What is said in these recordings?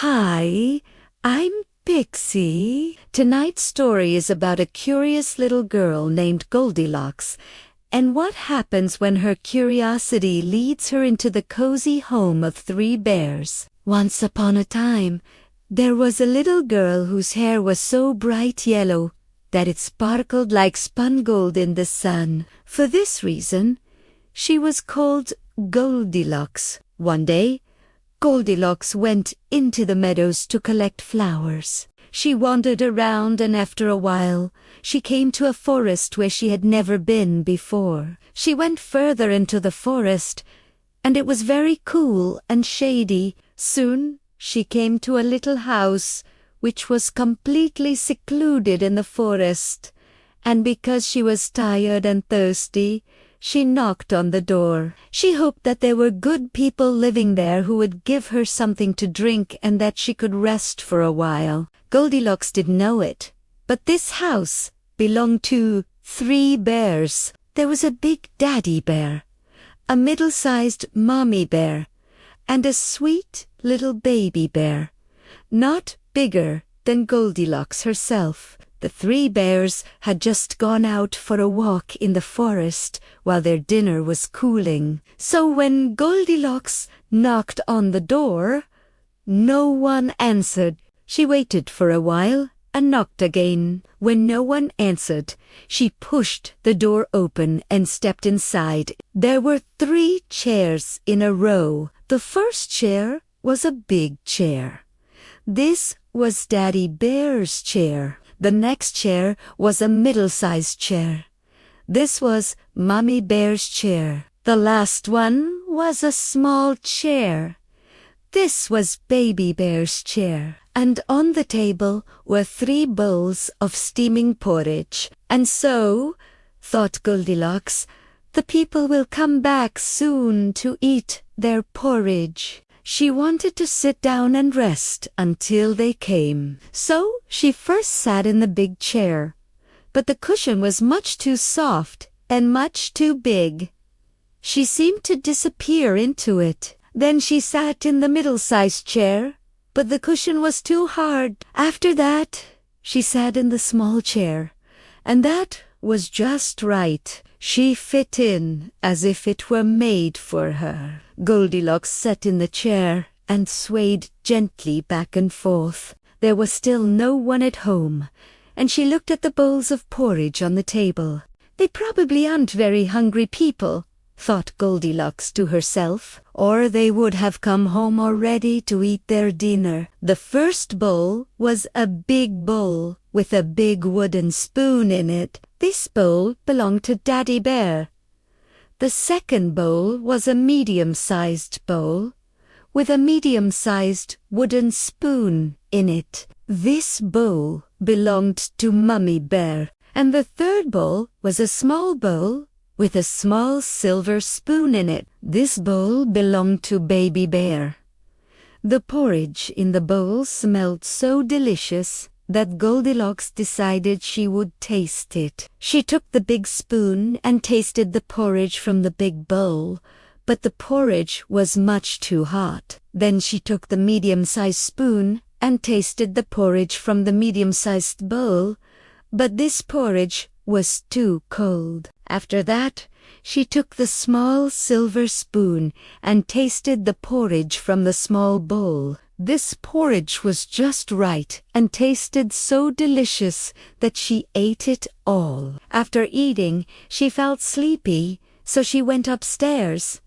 Hi, I'm Pixie. Tonight's story is about a curious little girl named Goldilocks and what happens when her curiosity leads her into the cozy home of 3 bears. Once upon a time, there was a little girl whose hair was so bright yellow that it sparkled like spun gold in the sun. For this reason, she was called Goldilocks. One day, Goldilocks went into the meadows to collect flowers. She wandered around, and after a while, she came to a forest where she had never been before. She went further into the forest, and it was very cool and shady. Soon, she came to a little house which was completely secluded in the forest, and because she was tired and thirsty, she knocked on the door. She hoped that there were good people living there who would give her something to drink and that she could rest for a while. Goldilocks didn't know it, but this house belonged to 3 bears. There was a big daddy bear, a middle-sized mommy bear, and a sweet little baby bear, not bigger than Goldilocks herself. The 3 bears had just gone out for a walk in the forest while their dinner was cooling. So when Goldilocks knocked on the door, no one answered. She waited for a while and knocked again. When no one answered, she pushed the door open and stepped inside. There were 3 chairs in a row. The first chair was a big chair. This was Daddy Bear's chair. The next chair was a middle-sized chair. This was Mommy Bear's chair. The last one was a small chair. This was Baby Bear's chair. And on the table were 3 bowls of steaming porridge. And so, thought Goldilocks, the people will come back soon to eat their porridge. She wanted to sit down and rest until they came. So she first sat in the big chair, but the cushion was much too soft and much too big. She seemed to disappear into it. Then she sat in the middle-sized chair, but the cushion was too hard. After that, she sat in the small chair, and that was just right. She fit in as if it were made for her. Goldilocks sat in the chair and swayed gently back and forth. There was still no one at home, and she looked at the bowls of porridge on the table. They probably aren't very hungry people, thought Goldilocks to herself, or they would have come home already to eat their dinner. The first bowl was a big bowl with a big wooden spoon in it. This bowl belonged to Daddy Bear. The second bowl was a medium-sized bowl with a medium-sized wooden spoon in it. This bowl belonged to Mummy Bear. And the third bowl was a small bowl with a small silver spoon in it. This bowl belonged to Baby Bear. The porridge in the bowl smelled so delicious that Goldilocks decided she would taste it. She took the big spoon and tasted the porridge from the big bowl, but the porridge was much too hot. Then she took the medium-sized spoon and tasted the porridge from the medium-sized bowl, but this porridge was too cold. After that, she took the small silver spoon and tasted the porridge from the small bowl. This porridge was just right and tasted so delicious that she ate it all. After eating, she felt sleepy, so she went upstairs.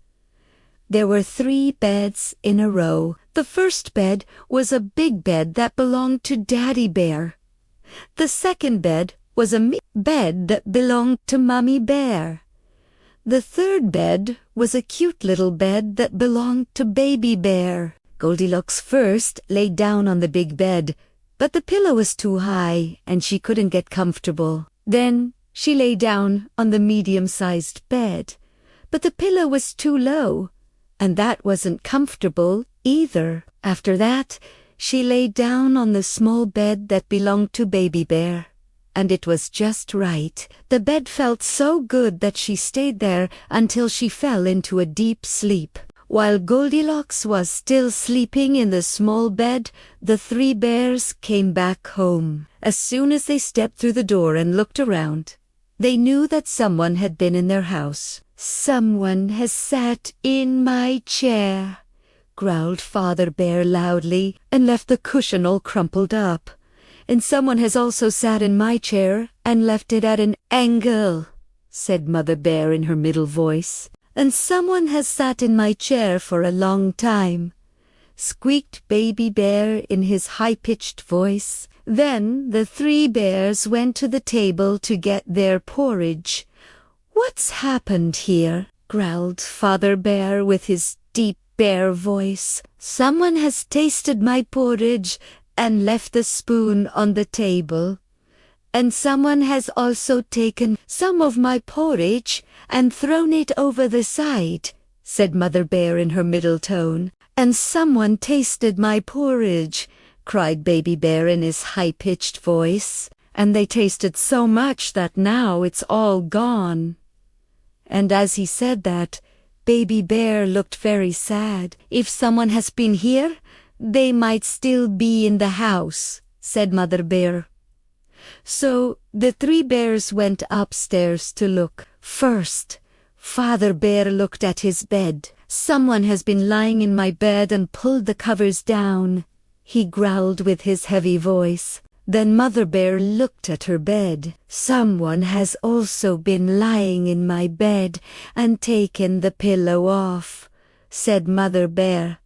There were 3 beds in a row. The first bed was a big bed that belonged to Daddy Bear. The second bed was a bed that belonged to Mommy Bear. The third bed was a cute little bed that belonged to Baby Bear. Goldilocks first lay down on the big bed, but the pillow was too high and she couldn't get comfortable. Then she lay down on the medium-sized bed, but the pillow was too low, and that wasn't comfortable either. After that, she lay down on the small bed that belonged to Baby Bear, and it was just right. The bed felt so good that she stayed there until she fell into a deep sleep. While Goldilocks was still sleeping in the small bed, the three bears came back home. As soon as they stepped through the door and looked around, they knew that someone had been in their house. "Someone has sat in my chair," growled Father Bear loudly, and left the cushion all crumpled up. "And someone has also sat in my chair and left it at an angle," said Mother Bear in her middle voice. "And someone has sat in my chair for a long time," squeaked Baby Bear in his high-pitched voice. Then the three bears went to the table to get their porridge. "What's happened here?" growled Father Bear with his deep bear voice. "Someone has tasted my porridge and left the spoon on the table. And someone has also taken some of my porridge and thrown it over the side," said Mother Bear in her middle tone. "And someone tasted my porridge," cried Baby Bear in his high-pitched voice. "And they tasted so much that now it's all gone." And as he said that, Baby Bear looked very sad. "If someone has been here, they might still be in the house," said Mother Bear. So the three bears went upstairs to look. First, Father Bear looked at his bed. "Someone has been lying in my bed and pulled the covers down," he growled with his heavy voice. Then Mother Bear looked at her bed. "Someone has also been lying in my bed and taken the pillow off," said Mother Bear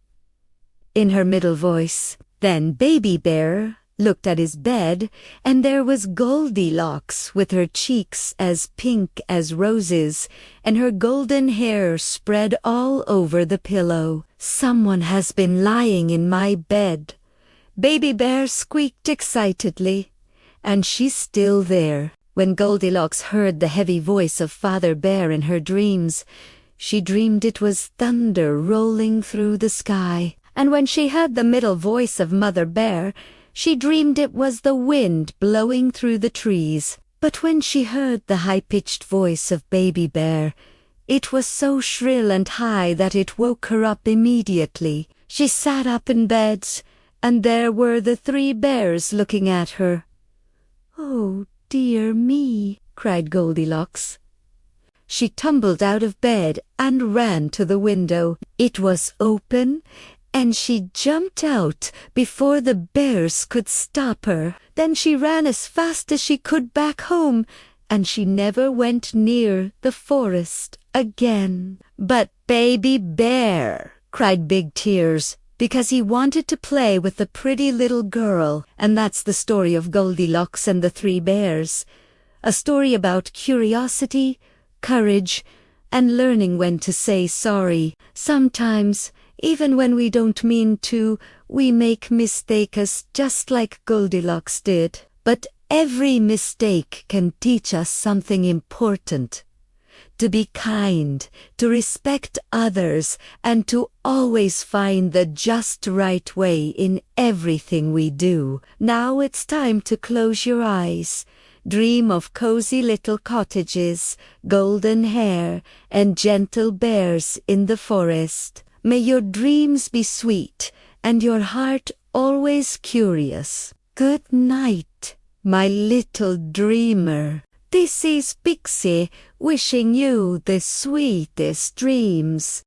in her middle voice. Then Baby Bear looked at his bed, and there was Goldilocks with her cheeks as pink as roses and her golden hair spread all over the pillow. "Someone has been lying in my bed," Baby Bear squeaked excitedly. "And she's still there." When Goldilocks heard the heavy voice of Father Bear in her dreams, she dreamed it was thunder rolling through the sky. And when she heard the middle voice of Mother Bear, she dreamed it was the wind blowing through the trees. But when she heard the high-pitched voice of Baby Bear, it was so shrill and high that it woke her up immediately. She sat up in bed, and there were the three bears looking at her. "Oh, dear me," cried Goldilocks. She tumbled out of bed and ran to the window. It was open, and she jumped out before the bears could stop her. Then she ran as fast as she could back home, and she never went near the forest again. But Baby Bear cried Big Tears, because he wanted to play with the pretty little girl. And that's the story of Goldilocks and the Three Bears. A story about curiosity, courage, and learning when to say sorry. Sometimes, even when we don't mean to, we make mistakes just like Goldilocks did. But every mistake can teach us something important. To be kind, to respect others, and to always find the just right way in everything we do. Now it's time to close your eyes. Dream of cozy little cottages, golden hair, and gentle bears in the forest. May your dreams be sweet, and your heart always curious. Good night, my little dreamer. This is Pixie, wishing you the sweetest dreams.